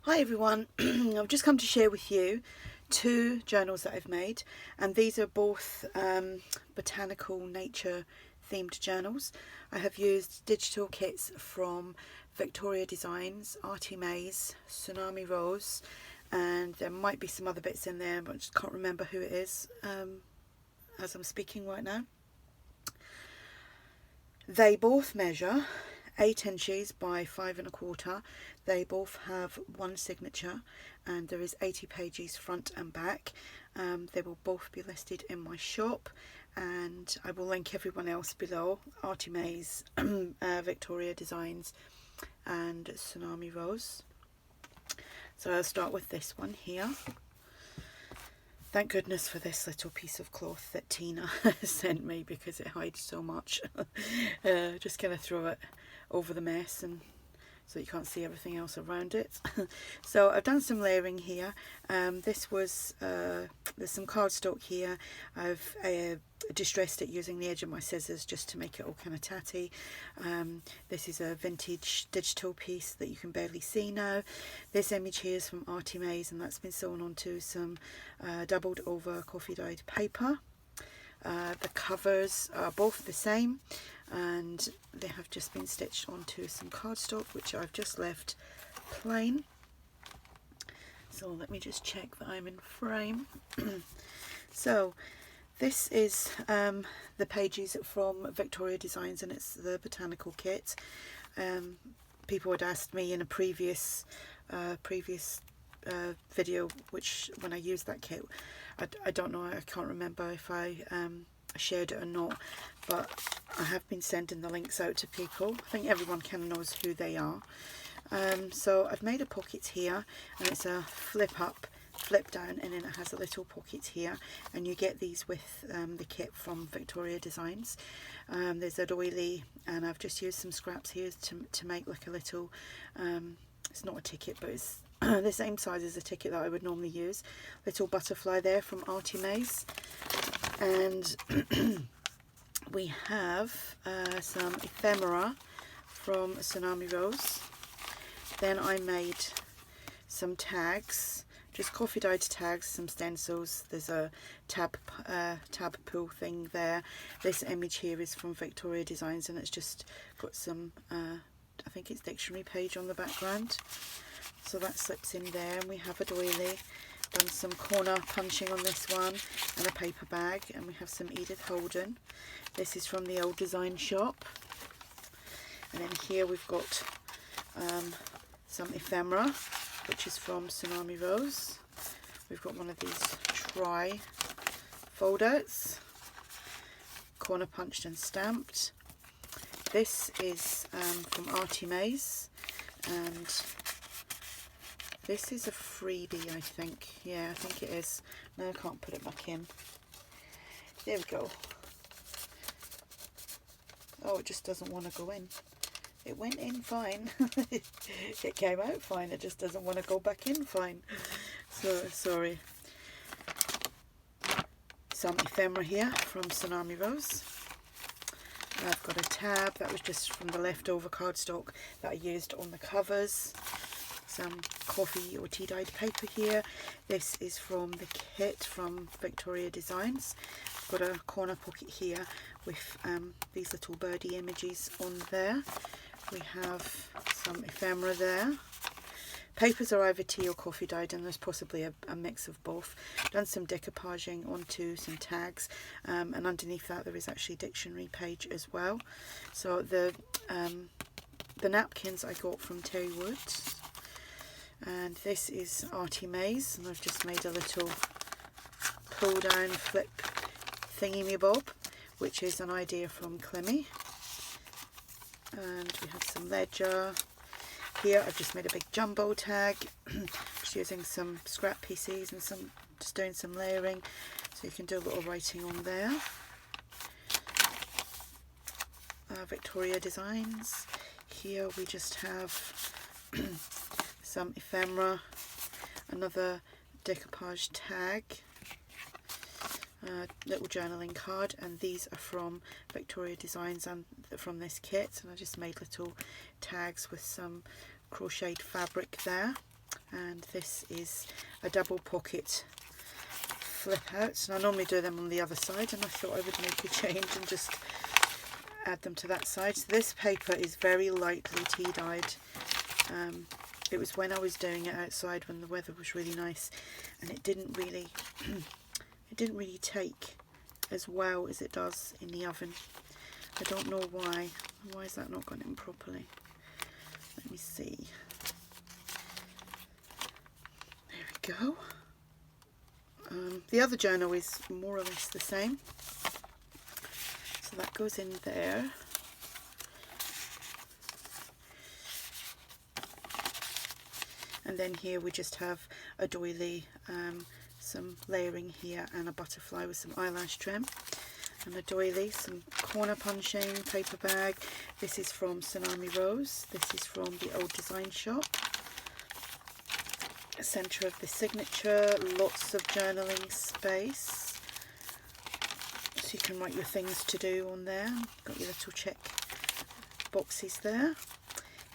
Hi everyone, I've just come to share with you two journals that I've made, and these are both Botanical Nature themed journals. I have used digital kits from Vectoria Designs, ARTYmaze, Tsunami Rose, and there might be some other bits in there, but I just can't remember who it is as I'm speaking right now. They both measure 8 inches by 5 1/4. They both have one signature, and there is 80 pages front and back. They will both be listed in my shop, and I will link everyone else below: ARTYmaze, Vectoria Designs and Tsunami Rose. So I'll start with this one here. Thank goodness for this little piece of cloth that Tina sent me, because it hides so much. Just gonna throw it over the mess and so you can't see everything else around it. So I've done some layering here. This was there's some cardstock here. I've distressed it using the edge of my scissors just to make it all kind of tatty. This is a vintage digital piece that you can barely see now. This image here is from ARTYmaze, and that's been sewn onto some doubled over coffee dyed paper. The covers are both the same, and they have just been stitched onto some cardstock, which I've just left plain. So let me just check that I'm in frame. So this is the pages from Vectoria Designs, and it's the botanical kit. People had asked me in a previous video, which when I used that kit, I don't know, I can't remember if I shared it or not, but I have been sending the links out to people. I think everyone kind of knows who they are. So I've made a pocket here, and it's a flip up, flip down, and then it has a little pocket here, and you get these with the kit from Vectoria Designs. There's a doily, and I've just used some scraps here to make like a little, it's not a ticket, but it's the same size as a ticket that I would normally use. Little butterfly there from ARTYmaze. And we have some ephemera from Tsunami Rose. Then I made some tags, just coffee dyed tags, some stencils. There's a tab pull thing there. This image here is from Vectoria Designs, and it's just got some I think it's dictionary page on the background, so that slips in there. And we have a doily, done some corner punching on this one, and a paper bag, and we have some Edith Holden. This is from the old design shop. And then here we've got some ephemera, which is from Tsunami Rose. We've got one of these try fold outs, corner punched and stamped. This is from ARTYmaze, and this is a freebie, I think. Yeah, I think it is. No, I can't put it back in. There we go. Oh, it just doesn't want to go in. It went in fine. It came out fine. It just doesn't want to go back in fine. So, sorry. Some ephemera here from Tsunami Rose. I've got a tab that was just from the leftover cardstock that I used on the covers. Some coffee or tea dyed paper here. This is from the kit from Vectoria Designs. I've got a corner pocket here with these little birdie images on there. We have some ephemera there. Papers are either tea or coffee dyed, and there's possibly a mix of both. Done some decoupaging onto some tags, and underneath that there is actually a dictionary page as well. So the napkins I got from Terri, and this is ARTYmaze, and I've just made a little pull down flip thingy-me-bob, which is an idea from Clemmy. And we have some ledger. Here I've just made a big jumbo tag, just using some scrap pieces and just doing some layering, so you can do a little writing on there. Vectoria Designs. Here we just have some ephemera, another decoupage tag, little journaling card, and these are from Vectoria Designs and from this kit, and I just made little tags with some crocheted fabric there. and this is a double pocket flip out, and I normally do them on the other side, and I thought I would make a change and just add them to that side. So this paper is very lightly tea dyed. It was when I was doing it outside when the weather was really nice, and it didn't really take as well as it does in the oven. I don't know why. Why is that not gone in properly? Let me see. There we go. The other journal is more or less the same, so that goes in there. And then here we just have a doily, some layering here, and a butterfly with some eyelash trim, and a doily, some corner punching, paper bag. This is from Tsunami Rose. This is from the old design shop. Centre of the signature, lots of journaling space, so you can write your things to do on there. Got your little check boxes there.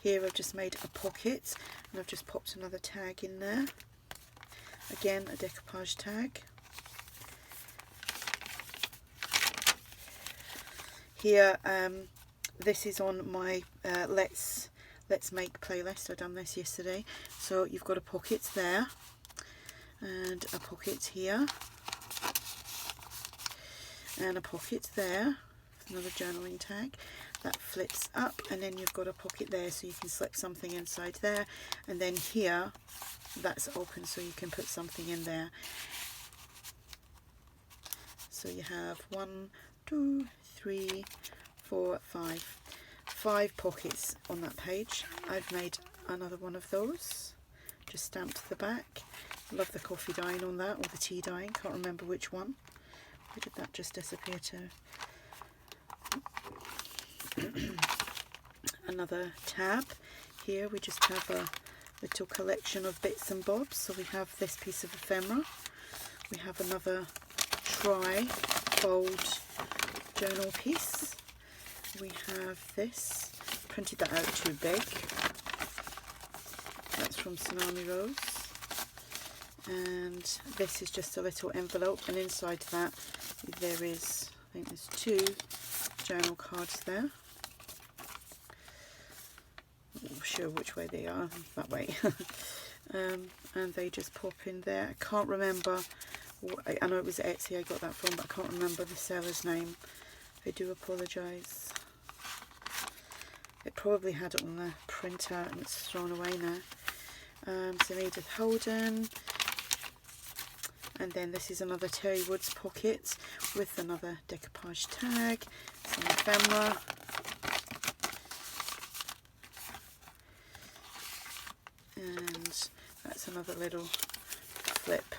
Here I've just made a pocket, and I've just popped another tag in there. Again, a decoupage tag. Here, this is on my Let's Make playlist. I've done this yesterday. So you've got a pocket there, and a pocket here, and a pocket there. Another journaling tag that flips up, and then you've got a pocket there, so you can slip something inside there, and then here that's open, so you can put something in there. So you have 1, 2, 3, 4, 5 pockets on that page. I've made another one of those, just stamped the back. Love the coffee dyeing on that, or the tea dyeing, can't remember which one. Where did that just disappear to? Another tab. Here we just have a little collection of bits and bobs. So we have this piece of ephemera, we have another tri-fold journal piece, we have this, printed that out too big, that's from Tsunami Rose, and this is just a little envelope, and inside that there is, I think there's 2 journal cards there. I'm not sure which way they are, that way. And they just pop in there. I can't remember, I know it was Etsy I got that from, but I can't remember the seller's name. I do apologise. It probably had it on the printer and it's thrown away now. Some Edith Holden, and then this is another Terri Woods pocket with another decoupage tag, some ephemera, and that's another little flip,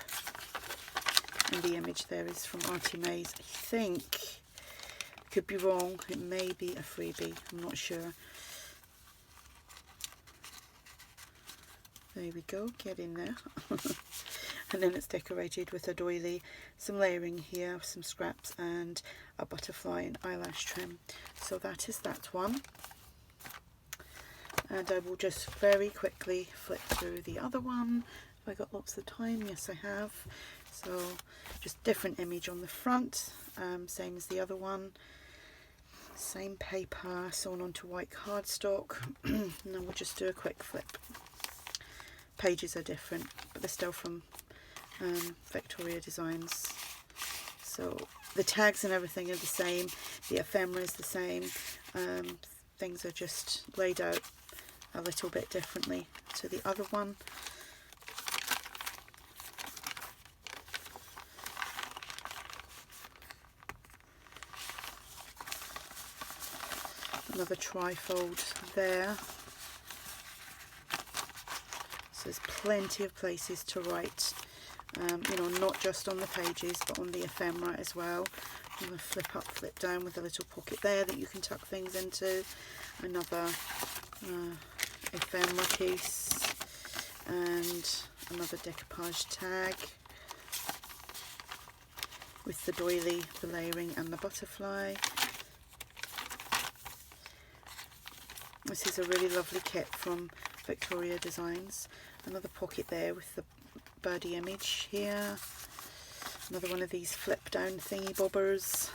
and the image there is from ARTYmaze. I think, could be wrong, it may be a freebie, I'm not sure. There we go, get in there. And then it's decorated with a doily, some layering here, some scraps, and a butterfly and eyelash trim. So that is that one. And I will just very quickly flip through the other one. Have I got lots of time? Yes, I have. So just different image on the front, same as the other one. Same paper, sewn onto white cardstock. And then we'll just do a quick flip. Pages are different, but they're still from Vectoria Designs. So the tags and everything are the same, the ephemera is the same, things are just laid out a little bit differently to the other one. Another trifold there. So there's plenty of places to write, you know, not just on the pages but on the ephemera as well. I'm going to flip up, flip down with a little pocket there that you can tuck things into. Another ephemera piece and another decoupage tag with the doily, the layering and the butterfly. This is a really lovely kit from Vectoria Designs. Another pocket there with the birdie image here. Another one of these flip down thingy bobbers.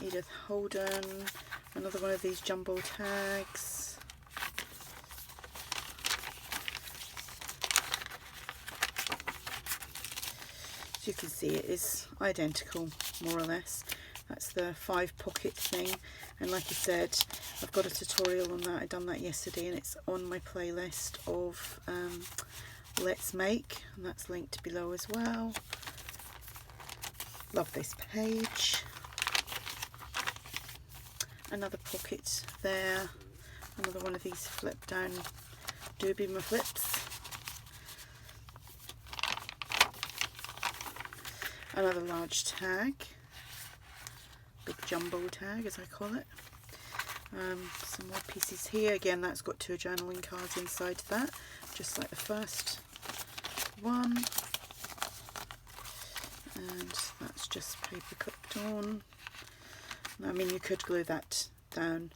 Edith Holden. Another one of these jumbo tags. As you can see, it is identical, more or less. That's the 5 pocket thing, and like I said, I've got a tutorial on that. I done that yesterday, and it's on my playlist of Let's Make, and that's linked below as well. Love this page. Another pocket there. Another one of these flip down doobie my flips. Another large tag, big jumbo tag as I call it. Some more pieces here. Again, that's got 2 journaling cards inside that, just like the first one. And that's just paper clipped on. I mean, you could glue that down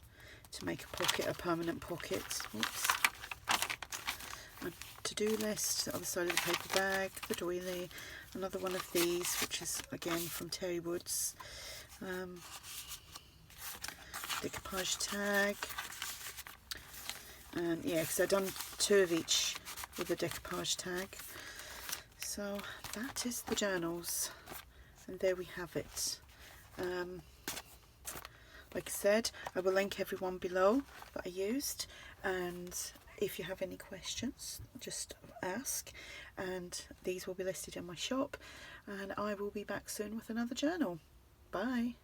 to make a pocket, a permanent pocket. Oops. A to-do list, the other side of the paper bag, the doily. Another one of these, which is again from Terri Woods. Decoupage tag. And yeah, because I've done 2 of each with the decoupage tag. So that is the journals, and there we have it. Like I said, I will link everyone below that I used, and if you have any questions, just ask, and these will be listed in my shop, and I will be back soon with another journal. Bye.